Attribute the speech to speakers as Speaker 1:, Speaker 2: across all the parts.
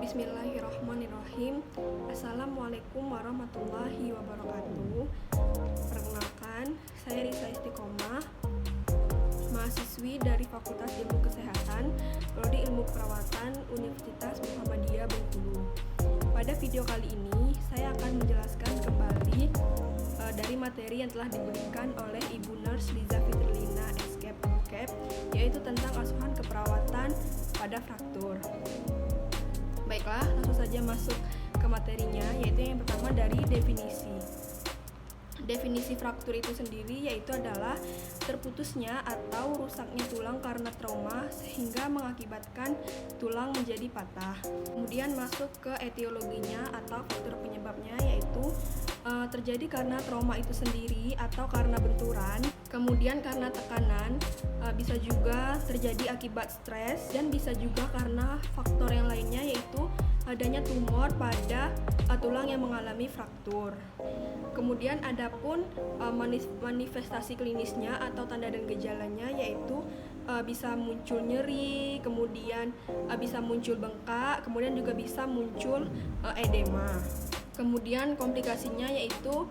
Speaker 1: Bismillahirrahmanirrahim. Assalamualaikum warahmatullahi wabarakatuh. Perkenalkan, saya Risa Istiqomah, mahasiswi dari Fakultas Ilmu Kesehatan, Prodi Ilmu Perawatan, Universitas Muhammadiyah Bengkulu. Pada video kali ini, saya akan menjelaskan kembali dari materi yang telah diberikan oleh Ibu Nurse Liza Fitrlina SKEP, yaitu tentang asuhan keperawatan pada fraktur. Baiklah, langsung saja masuk ke materinya, yaitu yang pertama dari definisi. Definisi fraktur itu sendiri yaitu adalah terputusnya atau rusaknya tulang karena trauma sehingga mengakibatkan tulang menjadi patah. Kemudian masuk ke etiologinya atau faktor penyebabnya, yaitu terjadi karena trauma itu sendiri atau karena benturan, kemudian karena tekanan, bisa juga terjadi akibat stres, dan bisa juga karena faktor yang lainnya yaitu adanya tumor pada tulang yang mengalami fraktur. Kemudian adapun manifestasi klinisnya atau tanda dan gejalanya yaitu bisa muncul nyeri, kemudian bisa muncul bengkak, kemudian juga bisa muncul edema. Kemudian komplikasinya yaitu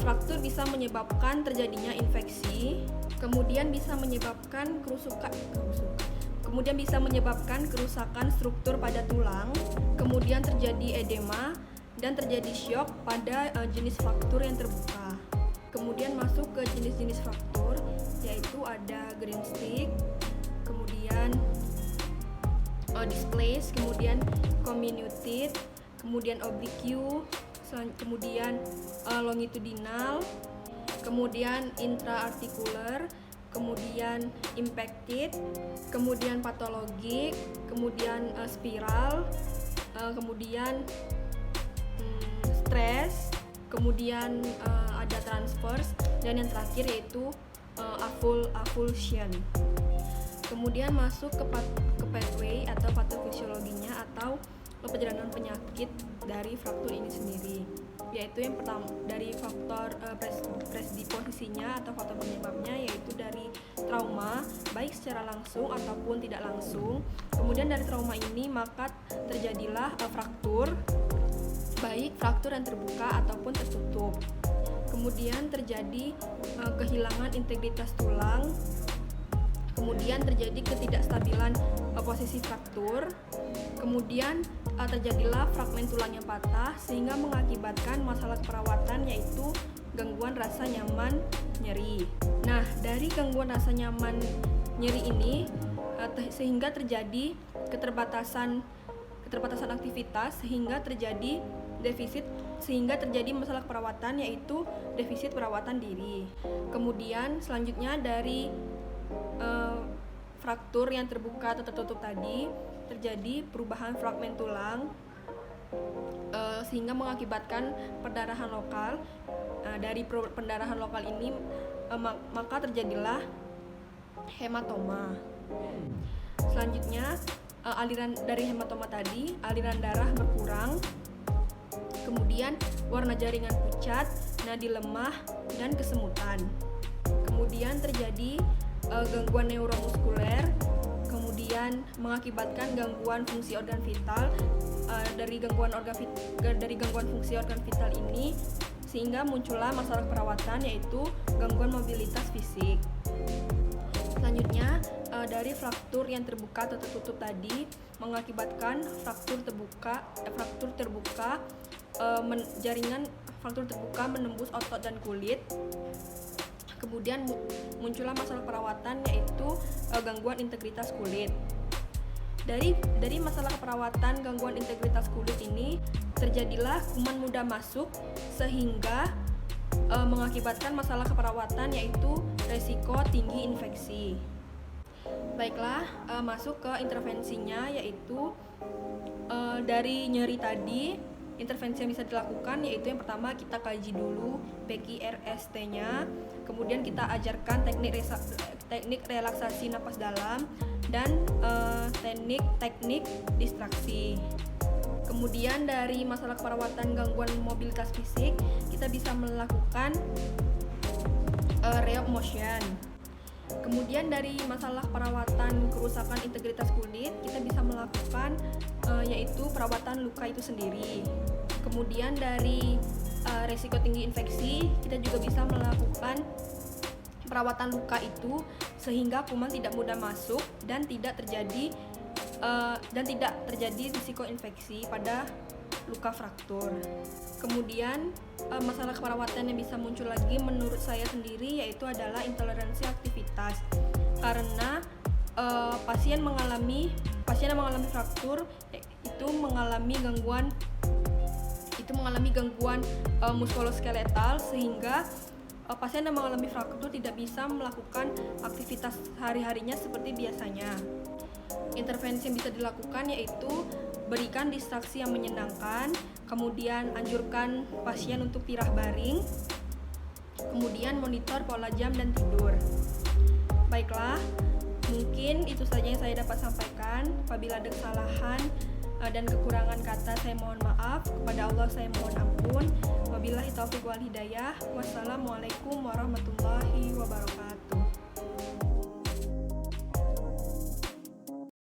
Speaker 1: fraktur bisa menyebabkan terjadinya infeksi, kemudian bisa menyebabkan kerusakan struktur pada tulang, kemudian terjadi edema dan terjadi syok pada jenis fraktur yang terbuka. Kemudian masuk ke jenis-jenis fraktur, yaitu ada green stick, kemudian displaced, kemudian comminuted, kemudian oblique, kemudian longitudinal, kemudian intraarticular, kemudian impacted, kemudian patologik, kemudian spiral, kemudian stress, kemudian ada transverse, dan yang terakhir yaitu avulsion. Kemudian masuk ke pathway atau patofisiologinya atau perjalanan penyakit dari fraktur ini sendiri, yaitu yang pertama dari faktor predisposisinya atau faktor penyebabnya yaitu dari trauma baik secara langsung ataupun tidak langsung. Kemudian dari trauma ini maka terjadilah fraktur, baik fraktur yang terbuka ataupun tertutup. Kemudian terjadi kehilangan integritas tulang, kemudian terjadi ketidakstabilan posisi fraktur, kemudian terjadilah fragmen tulang yang patah sehingga mengakibatkan masalah keperawatan yaitu gangguan rasa nyaman nyeri. Nah, dari gangguan rasa nyaman nyeri ini sehingga terjadi keterbatasan aktivitas sehingga terjadi defisit, sehingga terjadi masalah keperawatan yaitu defisit perawatan diri. Kemudian selanjutnya dari fraktur yang terbuka atau tertutup tadi terjadi perubahan fragmen tulang sehingga mengakibatkan perdarahan lokal. Dari pendarahan lokal ini maka terjadilah hematoma. Selanjutnya aliran dari hematoma tadi, aliran darah berkurang, kemudian warna jaringan pucat, nadi lemah, dan kesemutan. Kemudian terjadi gangguan neuromuskuler, kemudian mengakibatkan gangguan fungsi organ vital. Dari gangguan fungsi organ vital ini sehingga muncullah masalah perawatan yaitu gangguan mobilitas fisik. Selanjutnya dari fraktur yang terbuka atau tertutup tadi mengakibatkan jaringan fraktur terbuka menembus otot dan kulit. Kemudian muncullah masalah perawatan yaitu gangguan integritas kulit. Dari masalah perawatan gangguan integritas kulit ini terjadilah kuman mudah masuk sehingga mengakibatkan masalah keperawatan yaitu resiko tinggi infeksi. Baiklah, masuk ke intervensinya yaitu dari nyeri tadi. Intervensi yang bisa dilakukan yaitu yang pertama kita kaji dulu PQRST-nya, kemudian kita ajarkan teknik relaksasi napas dalam dan teknik distraksi. Kemudian dari masalah keperawatan gangguan mobilitas fisik kita bisa melakukan range of motion. Kemudian dari masalah perawatan kerusakan integritas kulit, kita bisa melakukan yaitu perawatan luka itu sendiri. Kemudian dari resiko tinggi infeksi, kita juga bisa melakukan perawatan luka itu sehingga kuman tidak mudah masuk dan tidak terjadi risiko infeksi pada luka fraktur. Kemudian masalah keperawatan yang bisa muncul lagi menurut saya sendiri yaitu adalah intoleransi aktivitas, karena pasien yang mengalami fraktur itu mengalami gangguan muskuloskeletal, sehingga pasien yang mengalami fraktur tidak bisa melakukan aktivitas sehari-harinya seperti biasanya. Intervensi yang bisa dilakukan yaitu berikan distraksi yang menyenangkan, kemudian anjurkan pasien untuk tirah baring, kemudian monitor pola jam dan tidur. Baiklah, mungkin itu saja yang saya dapat sampaikan. Apabila ada kesalahan dan kekurangan kata, saya mohon maaf. Kepada Allah saya mohon ampun. Wabillahi taufiq wal hidayah. Wassalamualaikum warahmatullahi wabarakatuh.